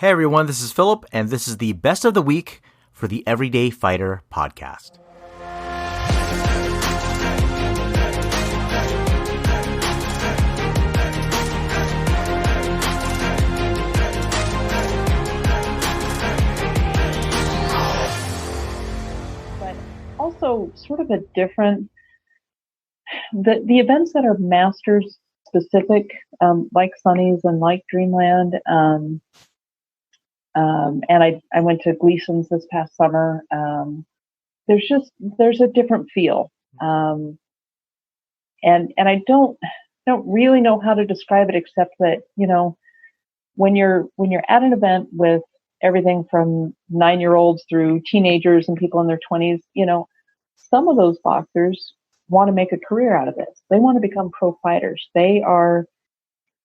Hey everyone, this is Philip, and this is the best of the week for the Everyday Fighter podcast. But also sort of a different, the events that are Masters specific, like Sunny's and like Dreamland, and I went to Gleason's this past summer. There's a different feel, and I don't really know how to describe it except that when you're at an event with everything from 9-year-olds through teenagers and people in their 20s, some of those boxers want to make a career out of this. They want to become pro fighters. They are,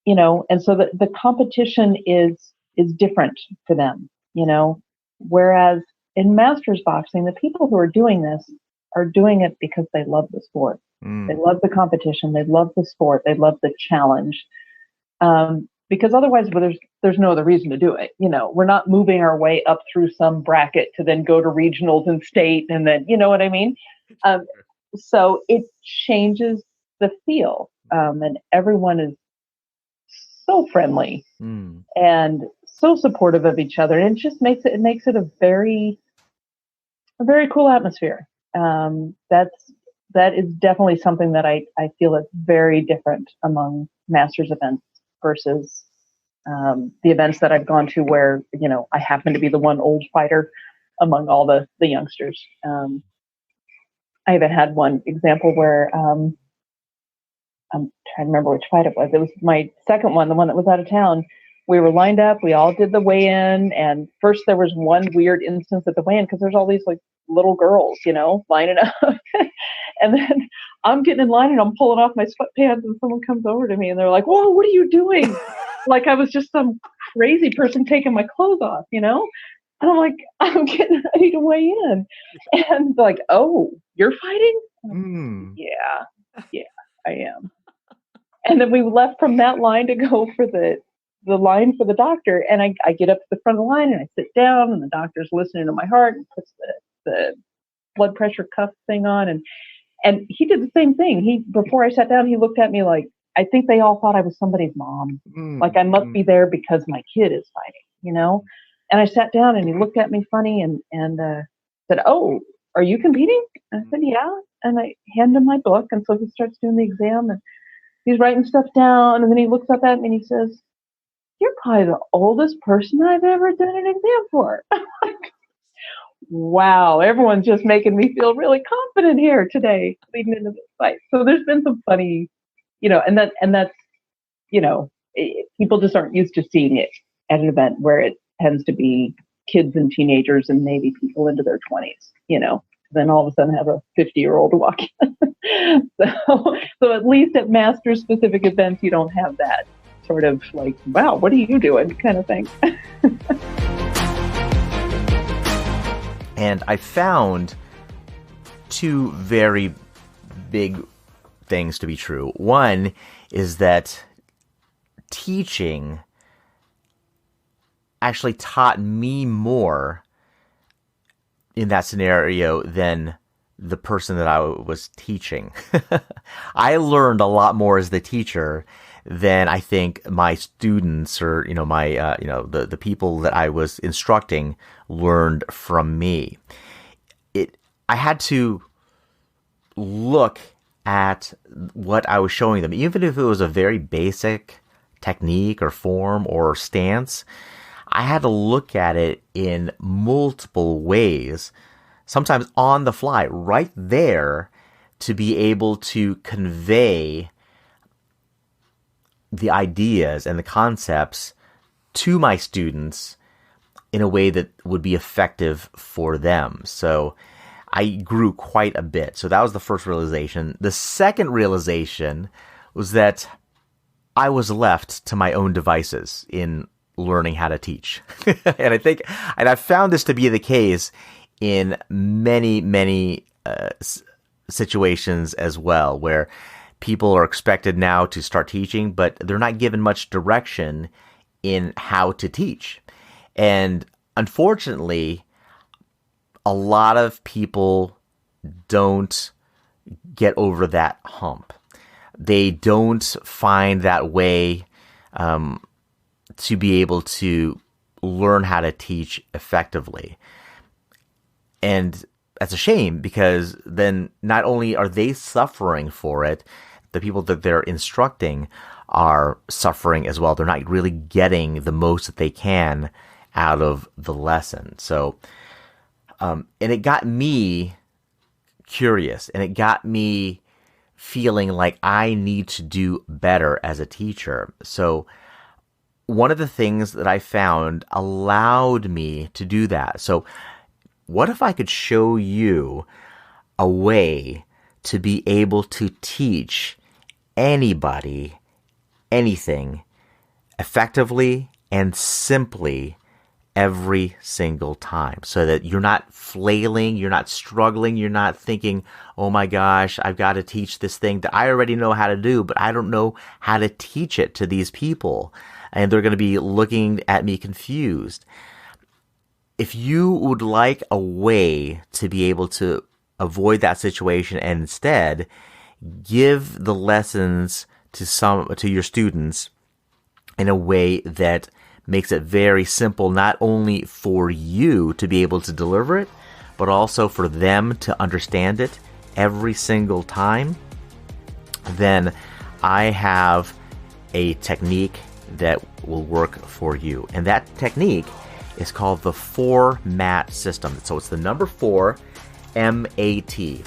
and so the competition is different for them, whereas in Masters boxing, the people who are doing this are doing it because they love the sport. They love the competition. They love the sport. They love the challenge. Because otherwise, there's no other reason to do it. We're not moving our way up through some bracket to then go to regionals and state, and then, you know what I mean? So it changes the feel, and everyone is so friendly and so supportive of each other, and it just makes it a very cool atmosphere. That is definitely something that I feel is very different among Masters events versus the events that I've gone to where I happen to be the one old fighter among all the youngsters. I even had one example where I'm trying to remember which fight it was. It was my second one, the one that was out of town. We were lined up. We all did the weigh-in, and first there was one weird instance at the weigh-in because there's all these like little girls, lining up, and then I'm getting in line and I'm pulling off my sweatpants, and someone comes over to me and they're like, "Whoa, what are you doing?" Like I was just some crazy person taking my clothes off, And I'm like, "I'm getting ready to weigh in," and like, "Oh, you're fighting?" Yeah, I am. And then we left from that line to go for the line for the doctor, and I get up to the front of the line and I sit down, and the doctor's listening to my heart and puts the blood pressure cuff thing on, and he did the same thing. Before I sat down, he looked at me like, I think they all thought I was somebody's mom. Like I must be there because my kid is fighting, And I sat down and he looked at me funny and said, "Oh, are you competing?" And I said, "Yeah." And I handed him my book, and so he starts doing the exam, and he's writing stuff down, and then he looks up at me and he says, "You're probably the oldest person I've ever done an exam for." Wow, everyone's just making me feel really confident here today leading into this fight. So there's been some funny, and that's, people just aren't used to seeing it at an event where it tends to be kids and teenagers and maybe people into their 20s, then all of a sudden have a 50-year-old walk in. So at least at Masters specific events, you don't have that sort of like, "Wow, what are you doing?" kind of thing. And I found two very big things to be true. One is that teaching actually taught me more in that scenario than the person that I was teaching. I learned a lot more as the teacher than I think my students or, the people that I was instructing learned from me. I had to look at what I was showing them, even if it was a very basic technique or form or stance. I had to look at it in multiple ways, sometimes on the fly, right there, to be able to convey the ideas and the concepts to my students in a way that would be effective for them. So I grew quite a bit. So that was the first realization. The second realization was that I was left to my own devices in learning how to teach. And I found this to be the case in many, many situations as well, where people are expected now to start teaching, but they're not given much direction in how to teach. And unfortunately, a lot of people don't get over that hump. They don't find that way to be able to learn how to teach effectively. And that's a shame, because then not only are they suffering for it, the people that they're instructing are suffering as well. They're not really getting the most that they can out of the lesson. So, and it got me curious, and it got me feeling like I need to do better as a teacher. So one of the things that I found allowed me to do that. So what if I could show you a way to be able to teach anybody anything effectively and simply every single time, so that you're not flailing, you're not struggling, you're not thinking, oh my gosh, I've got to teach this thing that I already know how to do, but I don't know how to teach it to these people, and they're going to be looking at me confused. If you would like a way to be able to avoid that situation and instead give the lessons to your students in a way that makes it very simple, not only for you to be able to deliver it, but also for them to understand it every single time, then I have a technique that will work for you. And that technique is called the 4-MAT system. So it's the number 4, M-A-T.